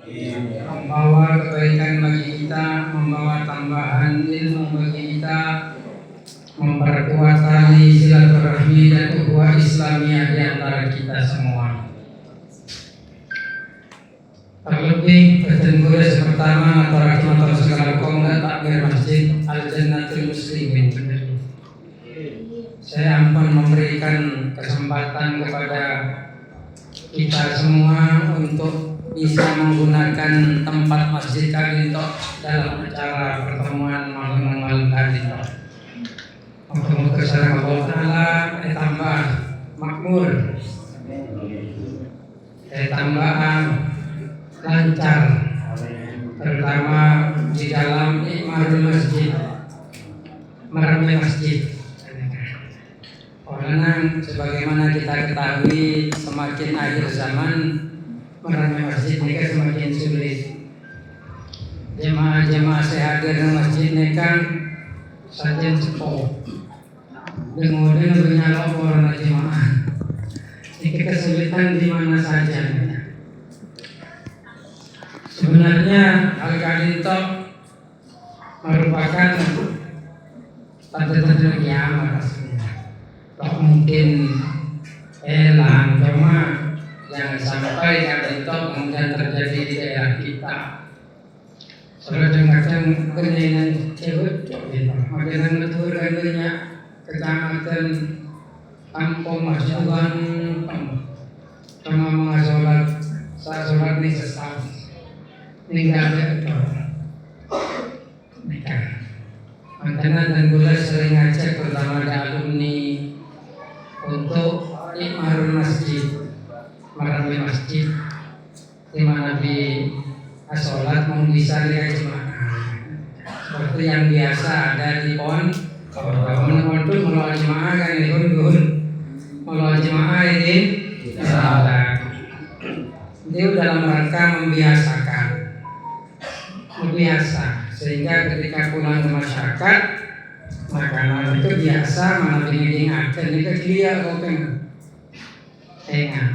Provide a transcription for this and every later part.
membawa kebaikan bagi kita, membawa tambahan ilmu bagi kita, memperkuat tali silaturahmi dan ukhuwah Islamiyah di antara kita semua. Terlebih ketentuan pertama antara kita segala kaum dan takbir masjid Al-Jannatul Muslimin. Saya ampun memberikan kesempatan kepada kita semua untuk bisa menggunakan tempat masjid kali ini dalam acara pertemuan malam kali ini. Untuk kesalahan Allah Ta'ala tambah makmur, tambah lancar, terutama di dalam ikmarul masjid, meramai masjid. Karena sebagaimana kita ketahui, semakin akhir zaman meramai masjid ini semakin sulit. Jemaah-jemaah saya hadir di masjid ini kan saja sepuh. Kemudian menyalok orang jemaah. Ini kesulitan di mana saja. Sebenarnya al-kali itu merupakan tanda-tanda kiamat. Tak mungkin elang, cuma jangan sampai kali itu kemudian terjadi di daerah kita. Kadang-kadang kenyataan cewek, makanan betul banyak kecamatan kampung masjidkan cuma mengasolat saat sholat ini sesat. Ini nggak ada itu. Nikah. Makanya dan gula sering ngajak pertama ada alumni untuk ikmarul masjid, meramai masjid, di mana di sholat mau bisa lihat jemaah. Seperti yang biasa ada di pon, kalau itu melalui jemaah kan di pon, melalui jemaah ini sholat. Itu dalam rangka membiasa, sehingga ketika pulang ke masyarakat makanan itu biasa mana pengen akan itu dia open tengah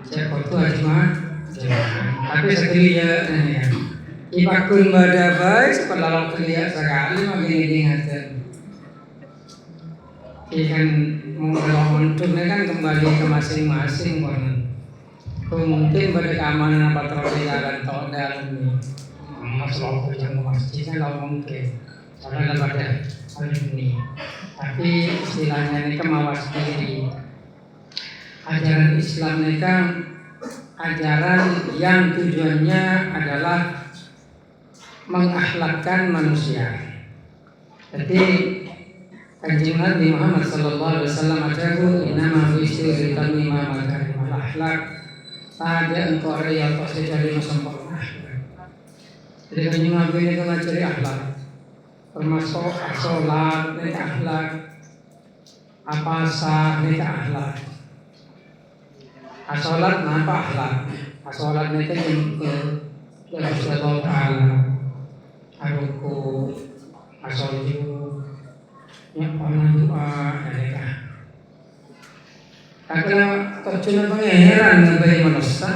siapa tuh cuma tapi sekalian ya ipakun pada baik setelah kelia sekali makin diingatkan ikan mau kan kembali ke masing-masing mungkin pada keamanan apa terlalu jalan tol dalam ini masalah yang masjid kan mungkin karena pada hal ini, tapi istilahnya ini kemawas diri. Ajaran Islam ini kan ajaran yang tujuannya adalah mengakhlakkan manusia. Jadi Kanjeng Nabi Muhammad sallallahu alaihi wasallam ajaku inama fi sirri tamima makarimul akhlak. Ada engkau ada yang pasti dari sempurna. Jadi Kanjeng Nabi ini kan ngajari akhlak. Termasuk sholat, nikah akhlak, apa sah nikah akhlak. Sholat apa akhlak? Sholat nikah yang Allah Taala, aruku, asolju, yang pernah doa nikah. Karena tujuan pangeran bagi manusia,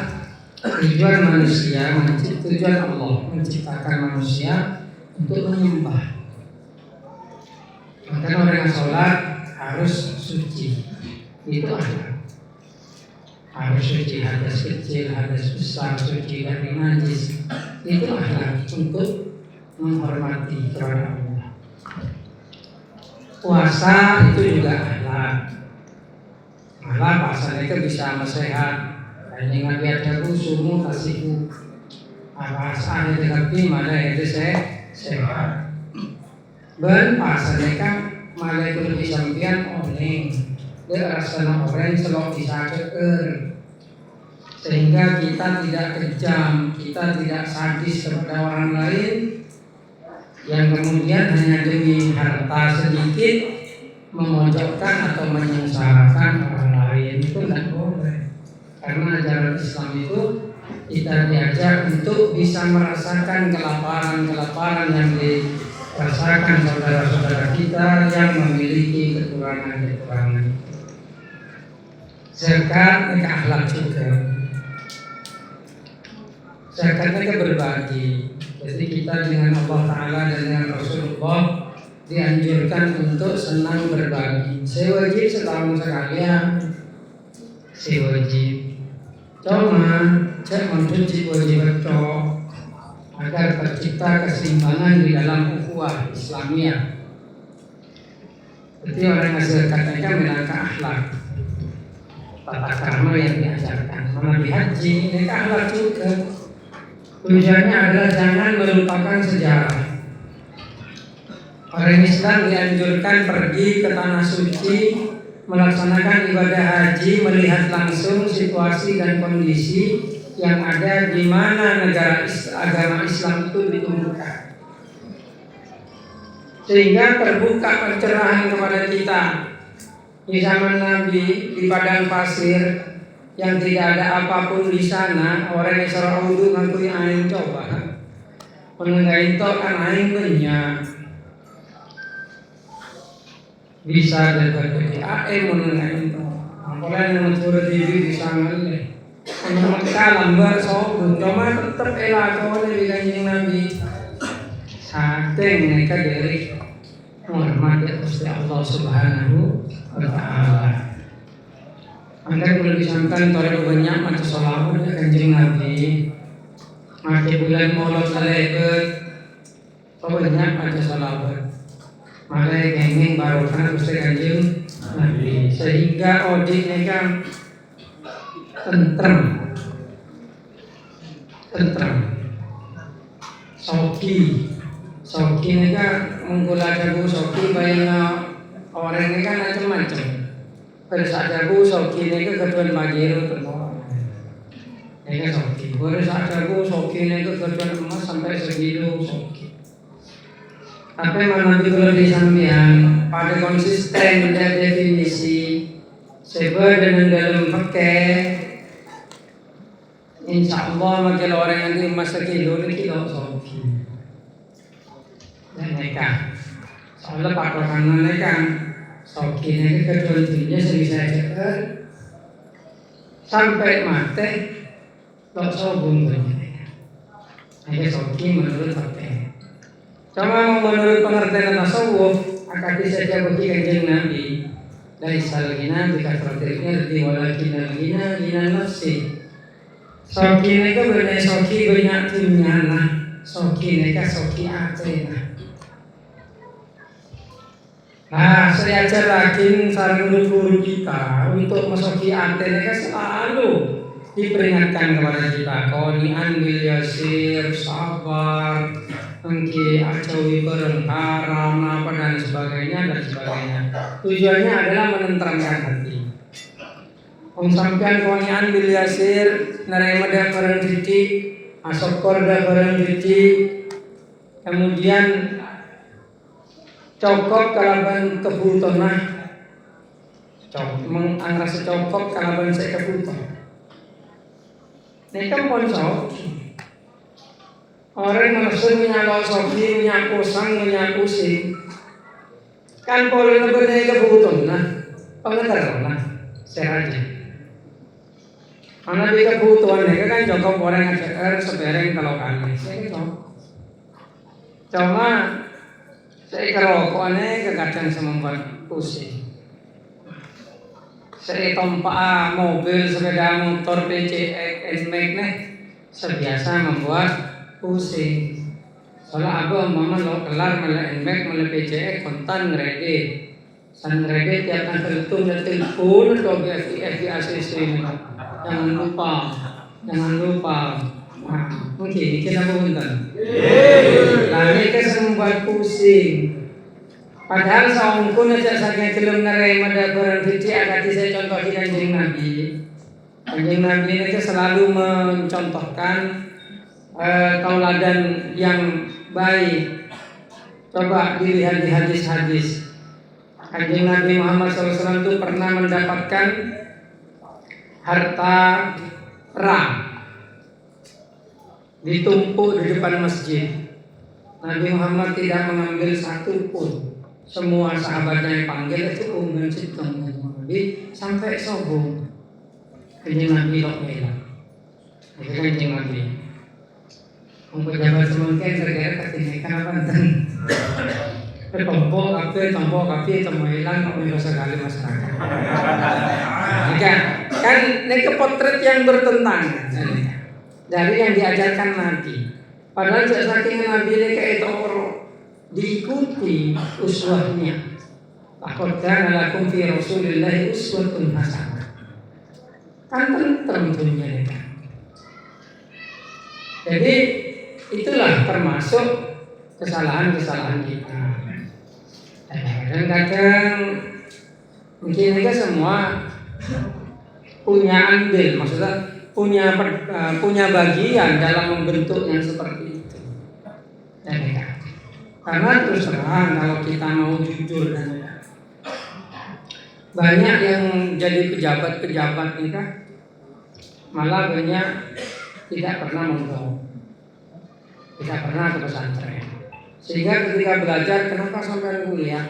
tujuan manusia, tujuan Allah menciptakan manusia untuk menyembah. Maka orang yang sholat harus suci, itu akhlak. Harus suci, hadas kecil, hadas besar, suci dari najis. Itu akhlak untuk menghormati kepada Allah. Puasa itu juga akhlak. Malah puasa itu bisa sehat. Dan yang lihat aku sumu kasihku. Puasa itu tapi malah itu sehat. Ben puasa mereka malah itu disampaikan oleh dia rasa orang selalu bisa keker, sehingga kita tidak kejam, kita tidak sadis kepada orang lain yang kemudian hanya demi harta sedikit memojokkan atau menyengsarakan orang lain. Itu tidak boleh, karena ajaran Islam itu kita diajak untuk bisa merasakan kelaparan yang dirasakan saudara-saudara kita yang memiliki kekurangan. Zakat nikah akhlak juga. zakatnya kan berbagi. Jadi kita dengan Allah Ta'ala dan dengan Rasulullah dianjurkan untuk senang berbagi. Sewajib setahun sekalian, sewajib. Cuma cek mencuci wajib cok agar tercipta keseimbangan di dalam ukhuwah Islamiyah. Jadi orang yang zakatnya kan menangkap akhlak, tata krama yang diajarkan. Menabi haji ini akhlak juga. Tujuannya adalah jangan melupakan sejarah. Orang Islam dianjurkan pergi ke tanah suci, melaksanakan ibadah haji, melihat langsung situasi dan kondisi yang ada di mana negara agama Islam itu ditumbuhkan. Sehingga terbuka pencerahan kepada kita. Di zaman Nabi di padang pasir yang tidak ada apapun di sana, orang yang sarang wudhu ngakui aing coba. Penenggain tok kan aing banyak. Bisa daripada aing menenggain tok. Apalagi yang mencuri diri di sana ni. Anak kalam bersobun, cuma tetap elak oleh Kanjeng Nabi. Saking mereka dari menghormati Gusti Allah Subhanahu wa Ta'ala. Maka boleh disangkan kalau banyak macam salawat Kanjeng Nabi. Maka bulan Maulud Salebet, banyak macam salawat. Maka kenging barokah Gusti Kanjeng Nabi. Sehingga audit mereka tentrem, Soki ini kan menggula jago soki bayang orang ini kan macam-macam. Pada saat jago soki ini kan ketuan magiru terbawa. Ini kan soki. Pada saat jago soki ini kan ketuan emas sampai segitu soki. Tapi mana kalau disampaikan pada konsisten dan definisi sebab dengan dalam pakai. Insya Allah makin orang yang di masa kilo ini kita soki. Dan mereka, soalnya patokan mereka soki ini kecualinya sebisa cepat sampai mati, tak sobung mereka. Mereka soki menurut pakai. Cuma menurut pengertian tasawuf, akan saja bagi Kanjeng Nabi. Dari salgina dikatakan diwalakin gina nafsi. Soki ini kan benar soki banyak tunyana. Soki ini kan soki atrena. Nah, saya ajarkan sarang guru kita untuk mesoki atrena kan selalu diperingatkan kepada kita. Qani'an bil yasir, sabar, engki acawi bareng haram, apa dan sebagainya. Tujuannya adalah menenteramkan hati. Sampean qani'an bil yasir, nerima dah barang titik, asokor dah barang titik, kemudian cokok kalaban kebutonah, mengangrasa cokok kalaban saya kebuton. Ini kan pun soki. Orang manusia menyalok soki, menyaku sang, menyaku sing. Kan boleh lebih kebuton nah, pengetahuan nah, seraja. Anak di kebutuhan mereka kan cukup orang yang sebereng kalau kami. Saya itu. Cuma saya kerokokannya kadang sempat pusing. Saya tompa mobil, sepeda motor, PCX, NMAX nih sebiasa membuat pusing. Soalnya aku mama lo kelar malah NMAX malah PCX kontan ngerede. San ngerede tiap tanggal itu telepon atau FVACC ini. Jangan lupa. Nah, mungkin kita punten. Lalu kita membuat pusing. Padahal saungku aja saking gelem nerima barang suci akati saya contohin Kanjeng Nabi. Kanjeng Nabi itu selalu mencontohkan tauladan yang baik. Coba dilihat di hadis-hadis. Kanjeng Nabi Muhammad SAW itu pernah mendapatkan harta perang ditumpuk di depan masjid. Nabi Muhammad tidak mengambil satu pun. Semua sahabatnya yang panggil itu umum situng Nabi sampai sombong. Kanjeng Nabi lok melah. Itu Kanjeng Nabi. pejabat semangkin terkait ketinggian apa enten. Tompok kafe temu hilang kok bisa sekali masyarakat. Kan ini potret yang bertentangan dari yang diajarkan Nabi. Padahal saking Nabi ini kayak itu diikuti uswahnya. Laqad kana lakum fi Rasulillahi uswatun hasanah. Kan tentrem dunia ini kan. Jadi itulah termasuk kesalahan-kesalahan kita. Kadang-kadang mungkin kita semua punya andil, maksudnya punya bagian dalam membentuk yang seperti itu. Karena terus terang kalau kita mau jujur dan banyak yang jadi pejabat-pejabat ini kan malah banyak tidak pernah mondok, tidak pernah ke pesantren. Sehingga ketika belajar, kenapa sampai kuliah?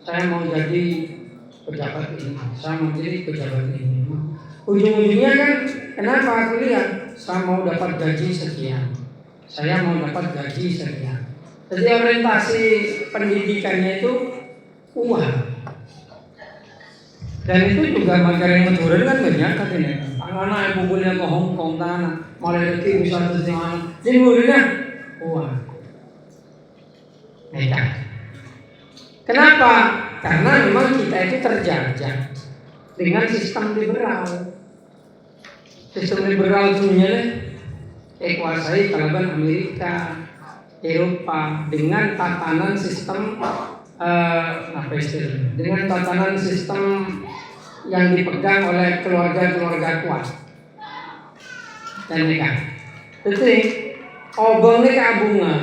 Saya mau jadi pejabat ini, saya mau jadi pejabat ini. Ujung-ujungnya kan, kenapa kuliah? Saya mau dapat gaji sekian, saya mau dapat gaji sekian. Jadi orientasi pendidikannya itu uang. Dan itu juga materi yang turun kan banyak katanya. Anak-anak ibu kuliah ke Hongkong tanah, malah lebih usaha sesuatu. Jadi muridnya uang. Nekat. Kenapa? Karena memang kita itu terjajah dengan sistem liberal. Sistem liberal dunia dikuasai kalaban Amerika, Eropa dengan tatanan sistem dengan tatanan sistem yang dipegang oleh keluarga-keluarga kuat dan nekat. Jadi obong ini bunga.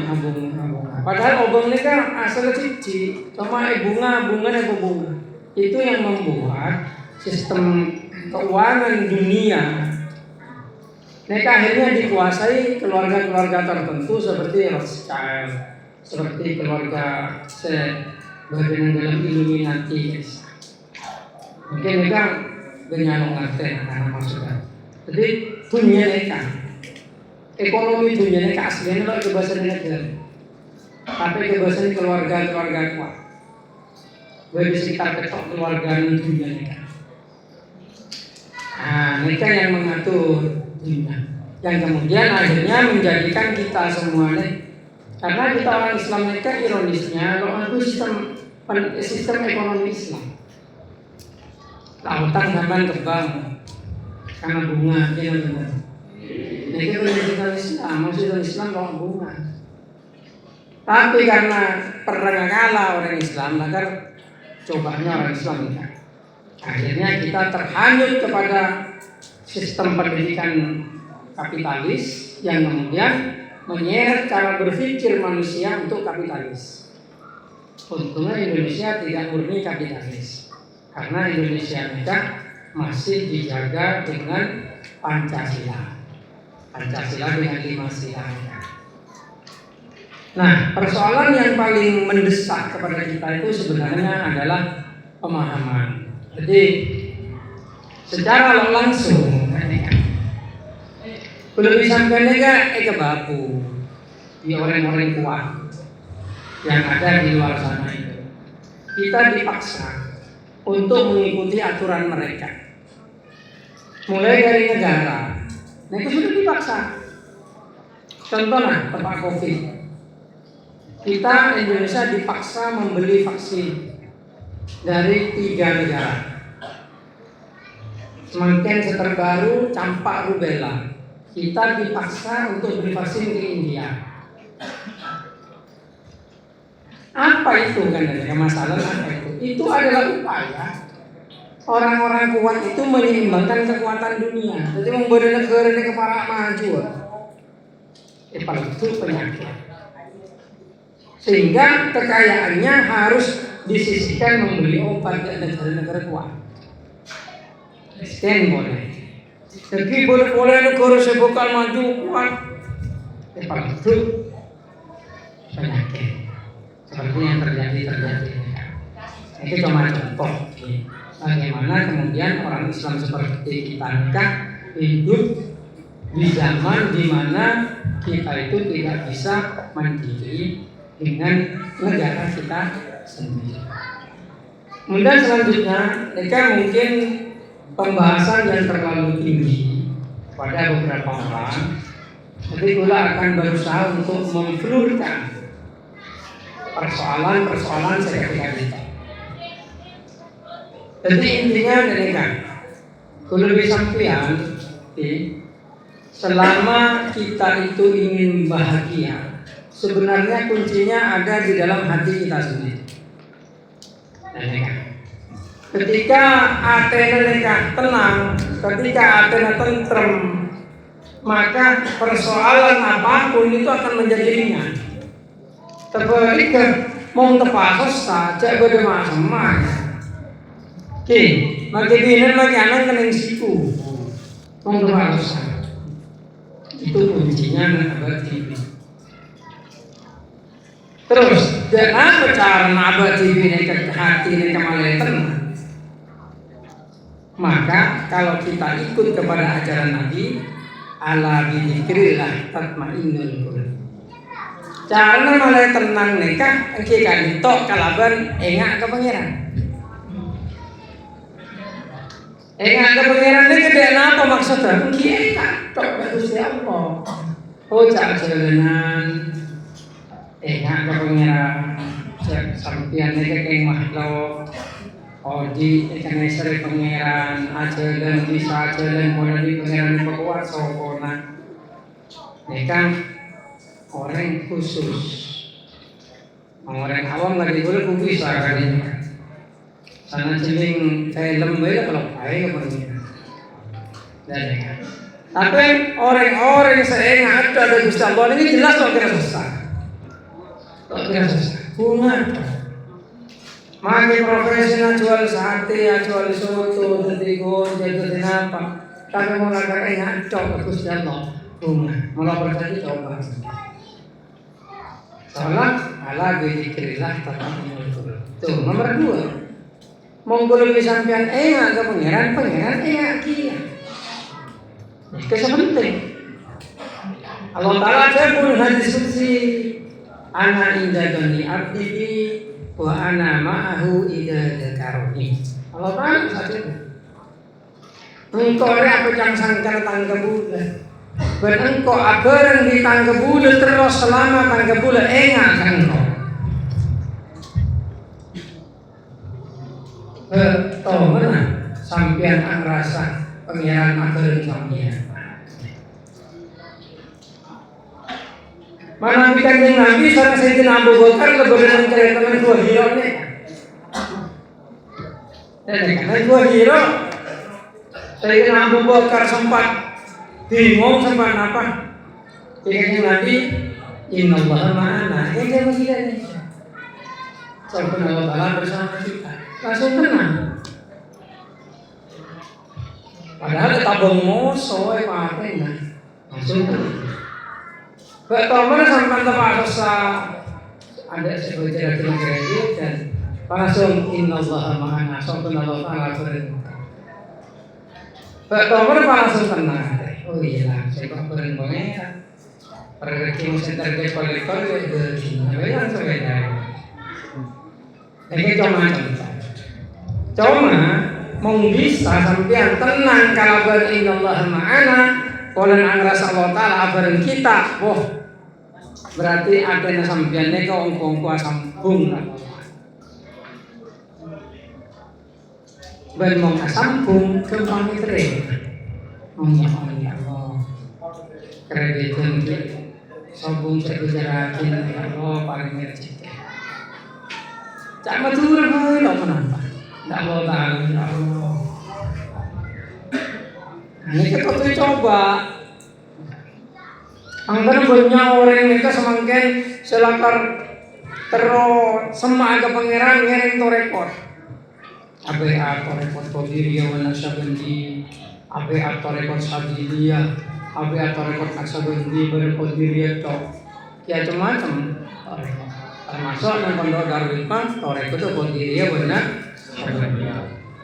Padahal obong ini kan asal cici, sama bunga. Itu yang membuat sistem keuangan dunia. Mereka akhirnya dikuasai keluarga-keluarga tertentu seperti Rothschild, seperti keluarga bagian dalam Illuminati. Mungkin mereka benyalong ngerti karena maksudnya. Jadi dunia mereka, ekonomi dunia mereka aslinya loh kebebasan negara. Tapi kebebasan keluarga kuat. Bagi sekitar ketok keluarga dunia mereka. Nah, mereka yang mengatur dunia. Yang kemudian akhirnya menjadikan kita semuanya. Karena kita orang Islam mereka ironisnya, kalau itu sistem ekonomi Islam. Lautan zaman terbang karena bunga, mereka pendidikan Islam, maksudnya Islam kalau bunga. Tapi karena pernah kalah orang Islam, maka cobanya orang Islam ini. Akhirnya kita terhanyut kepada sistem pendidikan kapitalis yang kemudian menyeret cara berpikir manusia untuk kapitalis. Untungnya Indonesia tidak murni kapitalis, karena Indonesia mereka masih dijaga dengan Pancasila dengan 5 sila. Nah, persoalan yang paling mendesak kepada kita itu sebenarnya adalah pemahaman. Jadi secara langsung belum disampaikan ke babu di orang-orang kuat yang ada di luar sana itu. Kita dipaksa untuk mengikuti aturan mereka. Mulai dari negara. Nah itu sudah dipaksa. Contohnya tempat COVID. Kita Indonesia dipaksa membeli vaksin dari 3 negara. Semakin terbaru campak rubella. Kita dipaksa untuk beli vaksin ke India. Apa itu kan ada masalah apa itu? Itu adalah upaya orang-orang kuat itu menyeimbangkan kekuatan dunia. Jadi memberi negara ini kepada maju. Itu penyakit. Sehingga kekayaannya harus disisihkan membeli obat ke negara-negara kuat. Stand boleh. Jadi boleh negara sebokal maju kuat. Itu penyakit. Seperti yang terjadi. Itu cuma contoh. Bagaimana kemudian orang Islam seperti kita hidup di zaman dimana kita itu tidak bisa mandiri dengan negara kita sendiri. Kemudian selanjutnya, mereka mungkin pembahasan yang terlalu tinggi pada beberapa orang. Jadi kita akan berusaha untuk memflurkan persoalan-persoalan seketika kita. Jadi intinya mereka, kalau lebih sampean, selama kita itu ingin bahagia, sebenarnya kuncinya ada di dalam hati kita sendiri. Ketika atena mereka tenang, ketika atena tentrem, maka persoalan apapun itu akan menjadi ringan. Terbaliknya mau tepasos saja pada macam-macam. Oke, bagi binan bagi anak kening siku, mau tepasos saja. Itu kuncinya abadi. Terus jangan cara abadi binan hati mereka malah tenang. Maka kalau kita ikut kepada ajaran Nabi, ala bidzikrillah tatmainnul qulub. Caranya malah tenang neka, engke kan tok kalaban engak ke pangeran. Engak ke pangeran ini gede apa maksudnya? Engke engak tok ke Gusti Allah. Oh cak jalanan engak ke pangeran. Sampeyan neka keng makhluk. Oh di ikan seri pangeran ajalan bisa ajalan boleh di pangeran berkuat sokona. Mereka orang khusus, orang awam nggak boleh bisa kan ini. Sana celing film beda kalau kaya pangeran. Tapi orang-orang yang ada Gusti Allah ini jelas kok kira susah. Bunga. Maki profesional jual sate, jual soto, jadi jadi apa? Tapi mau lakukan ngaco Gusti Allah, malah berarti coba. Salah, ala bidzikrillah tatmainnul qulub. Tuh nomor 2. Monggo lebih sampean ke pangeran kia. Itu penting. Allah Taala sebut hadis qudsi, ana inda dhanni abdi wa ana ma'ahu idza dzakaroni. Allah Ta'ala saja. Engkau apa yang sangkar tangga bulan. Engkau abareng di tangga bulan terus selama tangga bulan enggak engkau. Tahu mana sampean angrasa pengiran abareng sampean. Mana Kanjeng Nabi sama Sayyidina Abu Bakar lebaran ceritakan dua hero nih. Karena dua hero Sayyidina Abu Bakar sempat bingung sama apa. Kanjeng Nabi innallaha ma'ana. Dia begitu nih. Sampai Allah Taala bersama kita. Langsung tenang. Padahal tabung moso apa enggak. Langsung tenang. Pertama sampai tempat ada sebuah gereja dan langsung innallaha ma'ana sampai Allah Taala berfirman. Pertama langsung tenang. Oh iya lah, saya kok berenggongan. Pergi musim terjadi kolektor ya begini. Langsung beda. Ini cuma mau bisa sampai tenang kalau berinnallaha ma'ana. Kalau angrasa Allah Taala bareng kita, berarti ada yang sampeyan nek ongko-ongko sambung lah. Ben mong sambung kembang terus. Ya Allah. Kreditun sambung terjarakin ya Allah paling rezeki. Cak matur bae lho menapa. Ndak mau tahu ya Allah. Ini kita coba. Anggar banyak orang mereka semakin selakar terus semak ke pangeran ngiring to rekod. ABA to rekod Qadiriyah wa Naqsyabandi, ABA to rekod Sadiliyah, ABA to rekod Naqsyabandi berqadiriyah to. Ya macam-macam. Termasuk yang pondok Darul Hikmah to rekod Qadiriyah wa Naqsyabandi.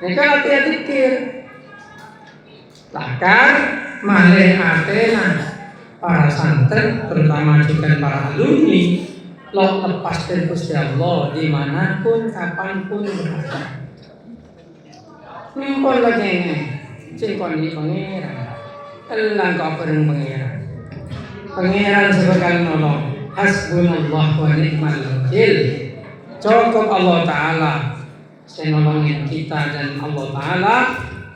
Mereka hati-hati pikir. Bahkan malih atena para santri terutama juga para alumni lo lepas dari Gusti Allah dimanapun kapanpun berada. Mumpun lagi ini cingkon di pangeran elang kau pereng pangeran sebagai nolong hasbunallah wa ni'mal wakil. Cukup Allah Ta'ala senolongin kita dan Allah Ta'ala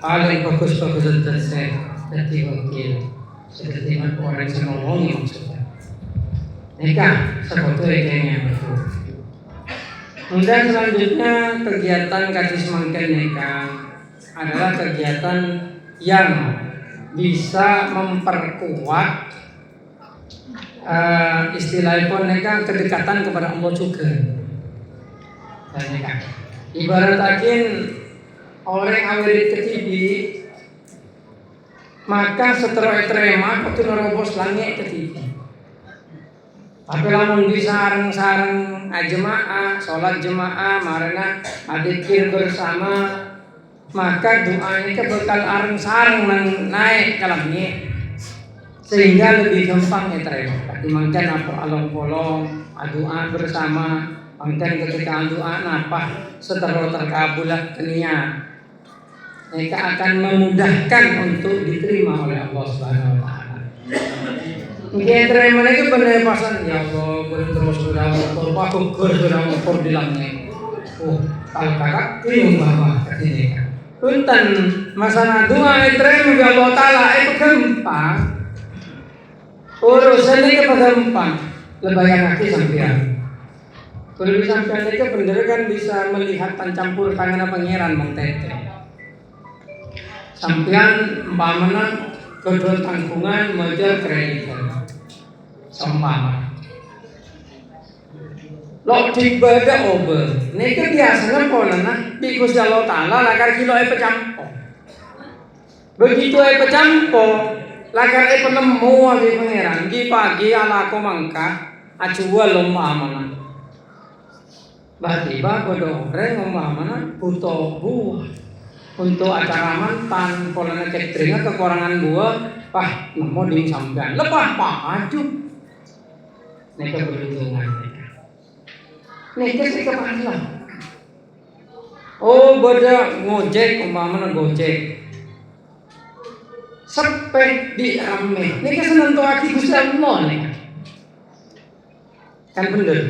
paling bagus-bagus jadi wakil seperti orang yang senolongi maksudnya nikah sebetulnya kayaknya betul. Kemudian selanjutnya kegiatan kaji semangkin nikah adalah kegiatan yang bisa memperkuat istilahnya nikah kedekatan kepada Allah juga. Dan nikah ibarat akin orang awirit ketibi maka setelah terima itu nerobos langit ketibi. Tapi lamun bisa sareng-sareng jemaah, sholat jemaah, marana adikir bersama, maka doa ini bakal areng-sareng naik ke langit, sehingga lebih gampang ya terima. Dimangkan apa along polong, doa bersama, mangkan ketika doa napa setelah terkabulah niat, mereka akan memudahkan untuk diterima oleh Allah Subhanahu Wa Taala. Mungkin terima lagi benar pasan ya Allah terus sudah aku sudah mengukur di langit. Kalau kakak bingung bahwa ini kan. Punten masalah doa terima ya Allah Taala itu gampang. Urusan ini gampang. Lebayan kaki sampean. Kalau sampean itu bener kan bisa melihat campur tangan pangeran Mang Tete. Sampean umpamana kedua tanggungan majar kreditan. Sempama lo ibadah ober nika biasanya polana di Gusti Allah Taala lakar kilo pecampo begitu pecampo lakar penemu di pangeran di pagi ala ko mangka acuwa lomba amana tiba bodoh orang umpamana butuh buah untuk acara mantan polana catering kekurangan buah pah nemu di sampean lepah pak aju mereka berhubungan mereka sih kepala beda ngojek umpamanya gojek sampai di rame mereka senang tuaki Gusti Allah nih kan bener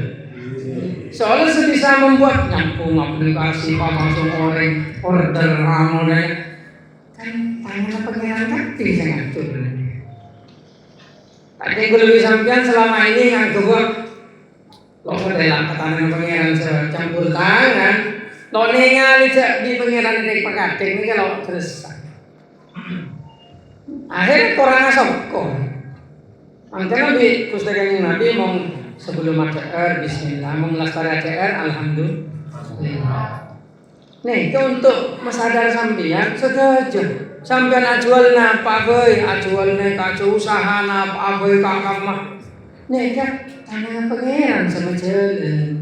soalnya sebisa membuat nyambung aplikasi langsung orang order ramai kan tangan pengiran kaki saya ngatur. Tadi gue lebih sampean selama ini yang gue lo kedelang ketahanan pengiran campur tangan lo ningali di pengiran ini pakating ini kalau terus akhirnya kurang asok makanya di pustakaan Nabi mau sebelum ACR bismillah mau melestari ACR alhamdulillah nih itu untuk masadar sampean setuju sampean ajual napa boy ajual nek kacu usaha napa boy kakak mah nek kan tanah pangeran sama jalan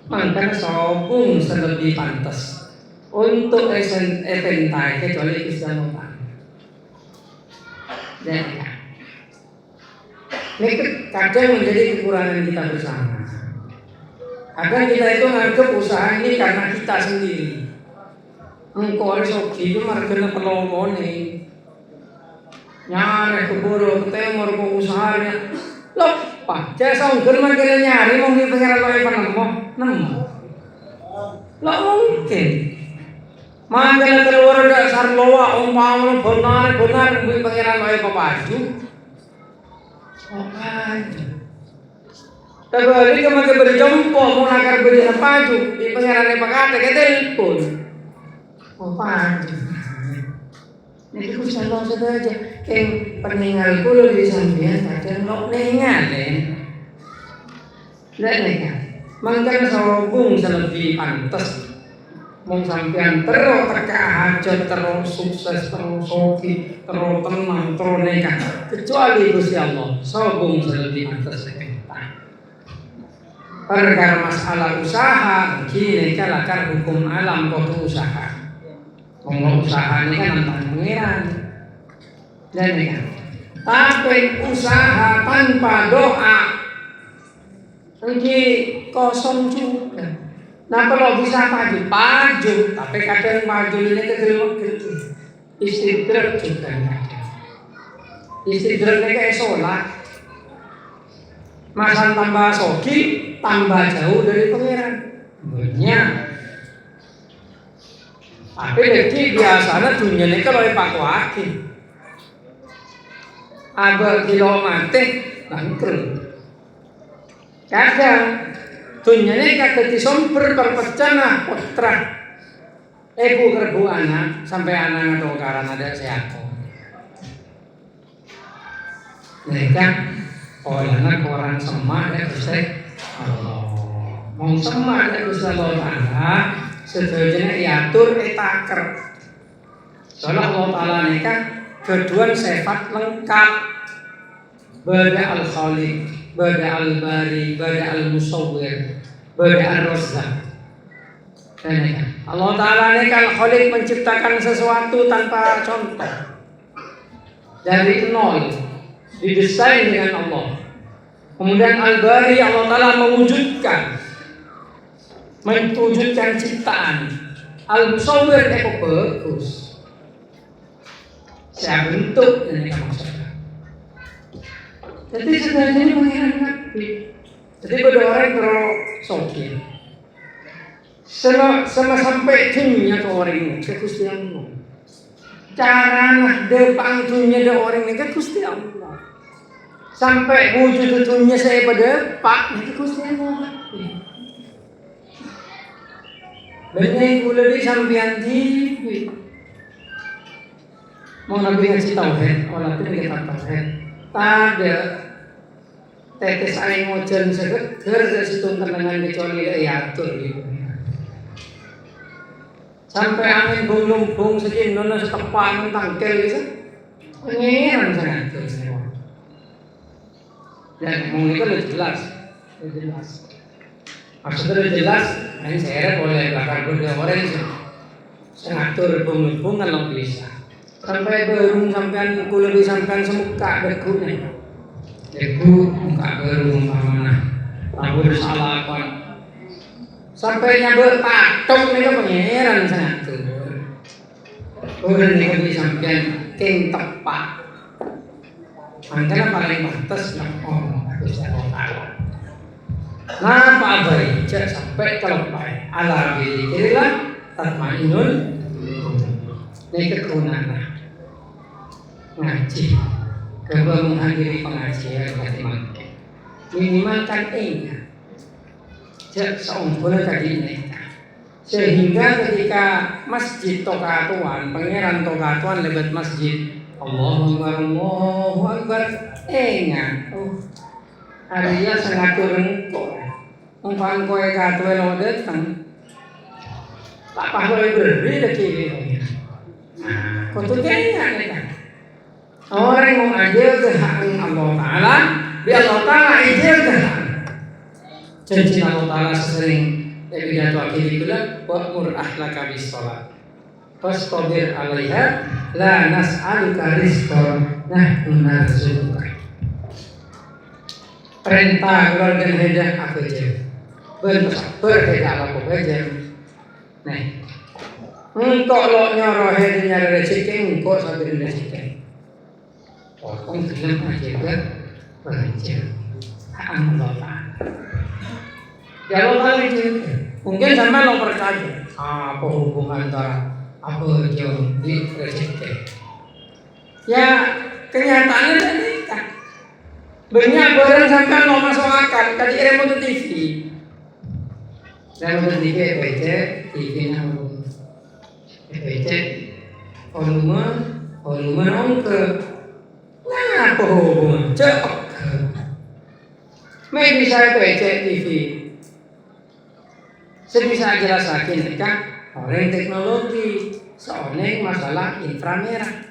makanya sobung lebih pantas untuk eventai kecuali Islam dan ini kadang menjadi kekurangan kita bersama. Kadang kita itu nganggap usaha ini karena kita sendiri. Engkau harus hoki itu margana pelongone. Nyari keburu ketemu ke usahanya. Loh, pak, jasa unggur margana nyari mau di pengiran loe nemu. Loh mungkin. Margana keluar dasar loa umpama benar di pengiran loe papaju. Tapi kemarin berjumpa mau nakar beri paju di pengiran pakate ke telepon. Paju. Nek ku salah saja keng peninggal kulo di sampean kadang nok ningal kan. Mangkane sawung selebih pantes. Mung sampean terus teka hajat terus sukses terus hoki terus tenang terus nikah kecuali Gusti Allah sawung selebih pantes perkara masalah usaha kini kalakar hukum alam kau usaha. Ngomong usaha ini kan tentang pengiran. Dan kan. Tapi usaha tanpa doa ini kosong juga. Nah kalau bisa paju, tapi kadang paju ini kecil-kecil. Istidrak juga kadang. Istidrak ini kayak sholat. Masa tambah soki, tambah jauh dari pangeran. Banyak. Tapi lagi biasanya dunia ini kalau evakuasi. Abah kilo mati, bangkrut. Kadang dunia ini kagak disomper perpecah putra. Ibu kerbu anak sampai anak atau karena ada sehat. Mereka anak orang semak ya Gusti Allah. Mau semak ya Gusti Allah sedaya diatur taker. Soalnya Allah Taala ini kan kedua sifat lengkap. Bada al-Khaliq, bada al-Bari, bada al-Musawwir, bada al-Razzaq. Allah Ta'ala ini kan Khaliq menciptakan sesuatu tanpa contoh. Dari nol, didesain dengan Allah. Kemudian al-Bari, Allah Ta'ala mewujudkan ciptaan. Al-Musawwir itu bagus. Saya bentuk dan ini maksudnya. Jadi sebenarnya ini pengiran nabi. Jadi pada orang terlalu sokin. Sama sampai dunia ke orang ini ke Gusti Allah. Cara nak depan dunia ke orang ini ke Gusti Allah. Sampai wujud dunia saya pada pak ke Gusti Allah. Benar gula di sampian TV. Mau nabi ngasih tauhid, orang itu kita tauhid. Tada tetes aing ngojen seger dari situ kenangan kecuali atur gitu. Sampai angin bung segini nona setepan tangkel gitu. Pengiran sangat terus. Dan ngomong itu lebih jelas. Maksudnya jelas, ini saya boleh belakang berdua orang itu. Saya ngatur bung kalau bisa. Sampai berung sampean ku lebih sampean semuka beku nih. Beku muka berung mana? Tahu disalakan. Sampai nyabur patok nih pangeran sangat tuh. Udah nih lebih sampean ting tepat. Angkanya paling pantas ngomong aku saya tahu. Napa abai? Cek sampai kalau baik. Ala billah tatmainul. Ini kegunaan. Ngaji, kalau menghadiri pengajian minimal kan ingat, seumpama tadi ini, sehingga ketika masjid Tokatuan, pangeran Tokatuan lewat masjid, Allahu Akbar, ingat, harinya sangat turun kok, umpan kowe katwe lo datang, tak paham beri lagi, kau tuh ingat kan? Orang mau ajil ke hak Allah Ta'ala, di Allah Ta'ala ajil ke hak. Janji Allah Ta'ala sering pidato akhir itulah wa'mur ahlaka bis shalat fastabir 'alaiha la nas'aluka rizqan nahnu narzuquka. Perintah keluarga hedah aku aja. Berhedah apa aja. Nah, engkau lo nyoroh hedah nyari rezeki engkau sambil rezeki. Orang film aja belajar Allah Ta'ala. Ya Allah itu mungkin sama lo percaya apa hubungan antara apa jauh di rezeki. Ya kenyataannya tadi kan banyak barang sampai lo masuk akal tadi remote TV. Remote TV PC TV-nya PC volume ongke. Nah, apa hubungan? Cek. May bisa PC TV. Saya bisa jelasakin kan orang teknologi soalnya masalah inframerah.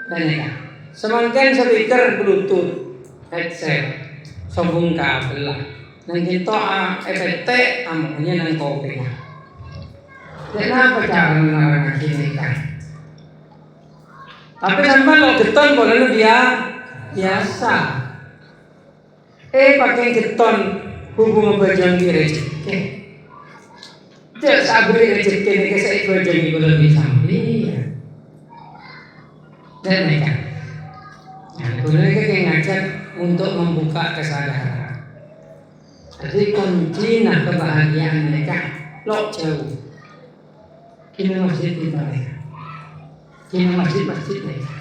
Dan ya, semakin speaker Bluetooth headset sambung kabel lah. Nang kita FT amunya nang kopi. Dan apa cara menerangkan ini kan? Tapi sampai lo geton boleh biasa. Pakai geton hubungan bajang di rezeki. Tidak sabri rezeki ini saya bajang di lebih sampai. Dan mereka, mereka ngajak untuk membuka kesadaran. Jadi kunci kebahagiaan mereka lo jauh. Kini masjid mereka. Kini masjid mereka.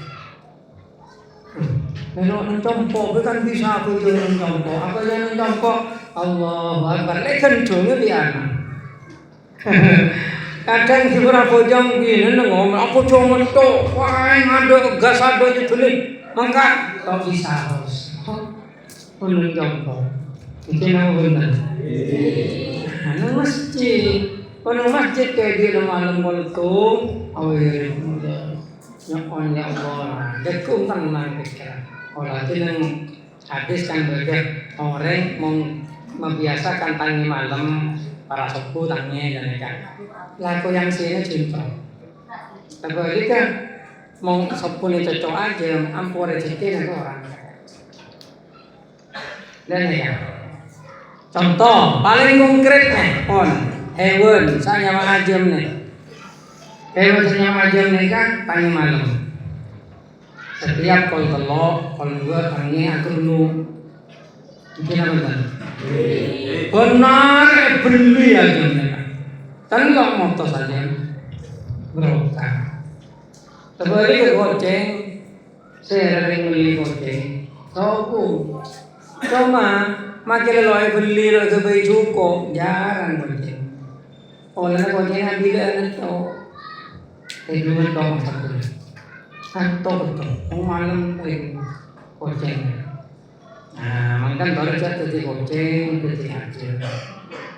Kalau mencompo bukan bisa aku itu mencompo. Apa yang mencompo? Allah Akbar. Lekan dongnya biar. Kadang si orang bojong gini ngomong aku cuma mentok. Wah ngado gas ado itu nih. Maka kau bisa harus mencompo. Itu nama benar. Nang masjid. Nang masjid kayak di malam moltung. Awir. Nyokon ya Allah, dekum kan menang pikiran. Orang itu yang hadis kan berbeda orang membiasakan tangi malam para suku tangi dan mereka. Laku yang sini cinta. Tapi kan mau sepuluh cocok aja, ampun rezeki itu orang. Dan ya, contoh paling konkretnya, hewan saya mau ajem nih. Hebatnya macam ni kan tangi malam. Setiap kol telok, kol dua tangi aku dulu. Mungkin apa kan? Benar beli aja mereka. Kan nggak motor saja berokah. Sebalik ke goceng, saya sering beli goceng. Tahu cuma makin loy beli lo ke baju kok jarang goceng. Oleh goceng bila ada tahu. Dulu dong satu betul, malam goceng. Nah, makan baru jatuh di goceng, di aja.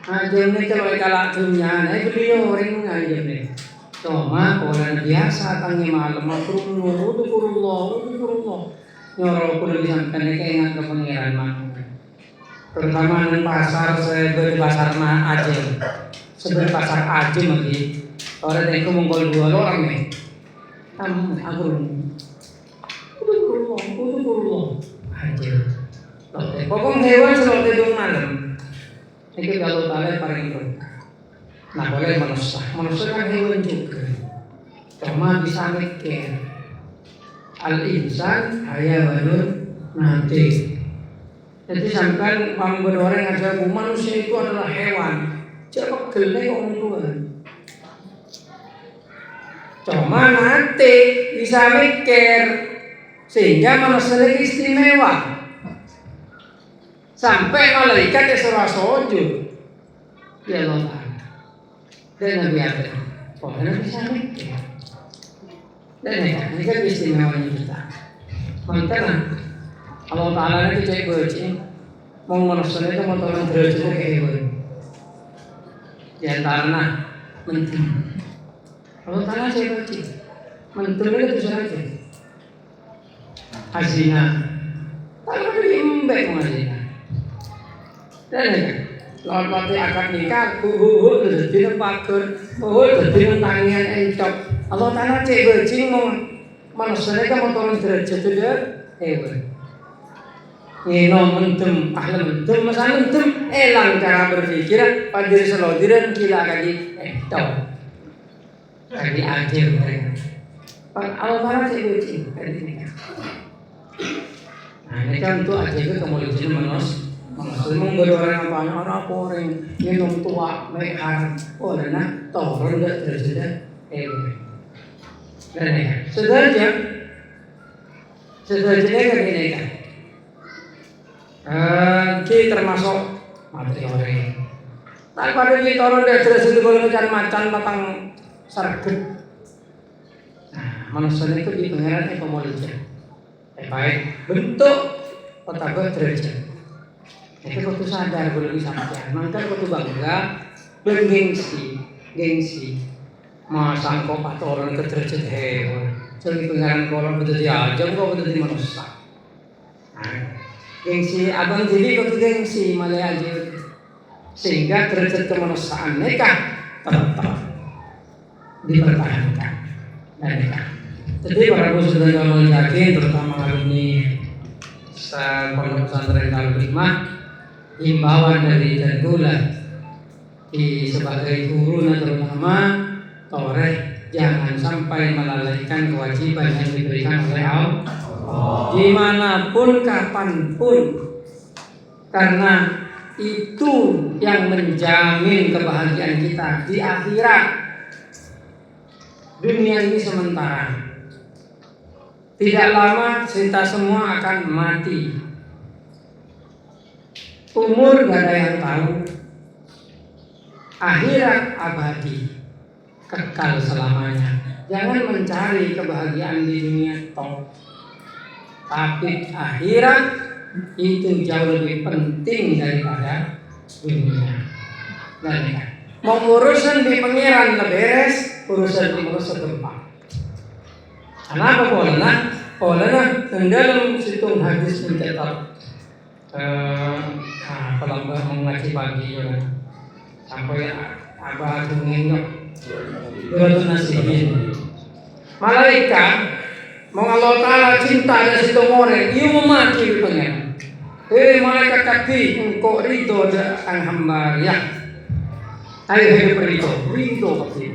Aja ni kalau kalau dunia, beli orang aja ni. Cuma orang biasa tangi malam, udah Nyoro pun disampaikan kayak ingat ke pengiran mana. Terutama di pasar, saya beli pasar Aceh, sebenarnya pasar Aceh lagi. Orang yang mengkol dua orang nih, aku udah aja. Pokoknya hewan selalu tidur malam. Ini kalau tahu paling berkah. Nah boleh manusia kan hewan juga. Cuma bisa mikir. Al-insan hayawanun nanti. Jadi sampai membuat orang yang manusia itu adalah hewan. Coba gelai orang tua. Cuma nanti bisa mikir sehingga manusia ini istimewa. Sampai malaikat yang sujud. Ya Allah. Dan Nabi Adam. Pokoknya bisa mikir. Dan ini kan istimewanya kita. Makanya Allah Ta'ala itu cek bocing. Mau manusia itu mau tolong derajatnya kayak hewan. Di antara menteri. Allah Ta'ala saya baca menteri itu saja hazina kalau ada imbek hazina dan lawan mati akad nikah itu jadi pagar jadi tangian encok Allah Ta'ala cek bajing manusia itu mau tolong derajat itu hewan ngino mentem mendem masa mentem elang cara berpikir pada diri selodiran gila kaki encok kali aja mereka. Allah Ta'ala saya uji kali ini. Nah ini kan untuk aja itu kemudian manusia memberi orang apa orang minum tua mereka karena turun tidak terjadi dan ya sederhana kan ini kan kita termasuk mati orang. Tak pada kita turun dari terjadi kalau macan batang sarget. Nah, manusia itu di pengeran ekonomi. Baik bentuk otak derajat. Itu kudu sadar kudu bisa sampean. Mangkat kudu bangga bergengsi. Masa kok patoran ke derajat hewan. Jadi pengeran kolon betul dia aja kok betul di manusia. Nah, gengsi abang jadi kudu gengsi malah aja. Sehingga derajat kemanusiaan mereka tetap dipertahankan dan Jadi para muslim dan kaum yakin, terutama alumni Pondok Pesantren Darul Hikmah, himbauan dari Tenggulan sebagai guru terutama toreh jangan sampai melalaikan kewajiban yang diberikan oleh Allah dimanapun kapanpun, karena itu yang menjamin kebahagiaan kita di akhirat. Dunia ini sementara, tidak lama kita semua akan mati. Umur gak ada yang tahu, akhirat abadi, kekal selamanya. Jangan mencari kebahagiaan di dunia toh, tapi akhirat itu jauh lebih penting daripada dunia. Dan mau urusan di pengiran beres, urusan di urusan tempat. Kenapa polana? Polana dalam situng hadis mencetak pelambah mengaji pagi sampai abah dungeng betul nasihin. Malaikat mau Allah Ta'ala cinta dan situng orang, ia memaki pengen. Malaikat kaki engkau ridho dengan hamba ya. Ayo hidup ridho pasti.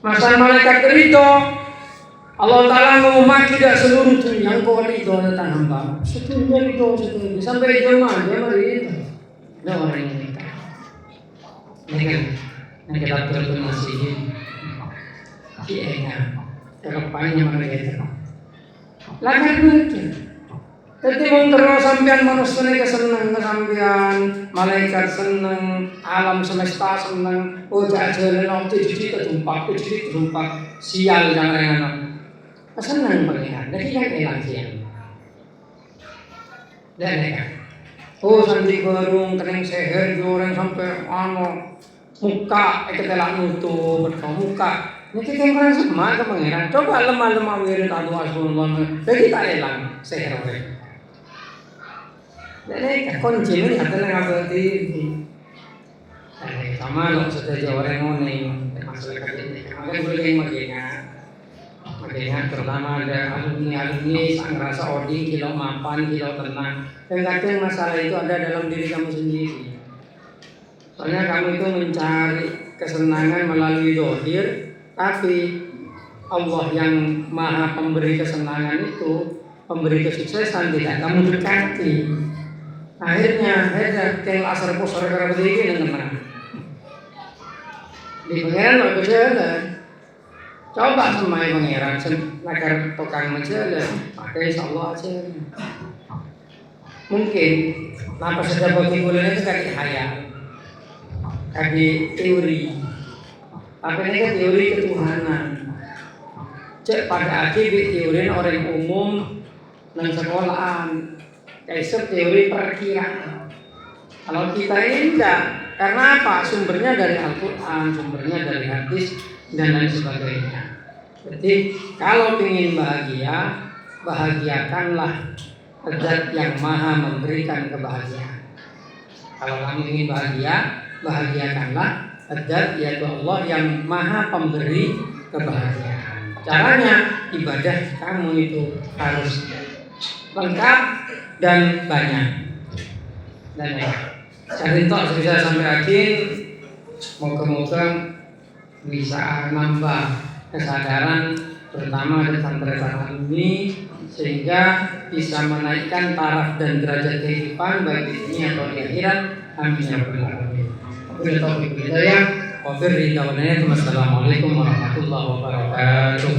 Masa malaikat ridho, Allah Ta'ala memaki dah seluruh dunia engkau ridho tentang hamba. Setuju ridho sampai jemaah dia ridho. Dah orang ini kan. Yang kita betul nasihin. Kianya, kedepannya mereka. Lakukan betul. Jadi terus sampean manusia ini kesenang sampean, malaikat senang, alam semesta senang. Oh jalan nanti jadi terjumpa, sial jangan senang pengiran. Jadi yang elang sial. Dan mereka, oh santi gerung kering seher orang sampai muka ketelak nutup muka. Ini kita yang kurang sama ke pengiran. Coba lemah wirid adu asulullah. Jadi tak elang seher orang. Jadi kunci ini adalah ngabati. Sama lo sudah orang ngoning masalah kerja. Maka boleh makanya terutama ada alumni sang rasa odi kilo mapan kilo tenang. Dan kadang masalah itu ada dalam diri kamu sendiri. Soalnya kamu itu mencari kesenangan melalui dohir, tapi Allah yang maha pemberi kesenangan itu, pemberi kesuksesan tidak kamu dekati. Akhirnya tel asar posor karena begini teman-teman. Di pangeran nggak berjalan. Coba semai pangeran, agar tukang menjalan, pakai Allah aja. Mungkin apa saja bagi bulan itu kaki hayal, kaki teori. Apa ini kan teori ketuhanan. Cek pada akhir teori orang umum dan sekolahan. Kayak teori perkiraan. Kalau kita ini enggak, karena apa? Sumbernya dari Al-Quran, sumbernya dari hadis dan lain sebagainya. Jadi kalau ingin bahagia, bahagiakanlah Zat yang maha memberikan kebahagiaan. Kalau kamu ingin bahagia, bahagiakanlah Zat yaitu Allah yang maha pemberi kebahagiaan. Caranya ibadah kamu itu harus lengkap dan banyak. Dan cari tok bisa sampai akhir. Moga-moga bisa nambah kesadaran terutama di pesantren ini sehingga bisa menaikkan taraf dan derajat kehidupan baik di dunia atau di akhirat. Amin ya rabbal alamin. Wabillahi taufiq wal hidayah. Wassalamualaikum warahmatullahi wabarakatuh.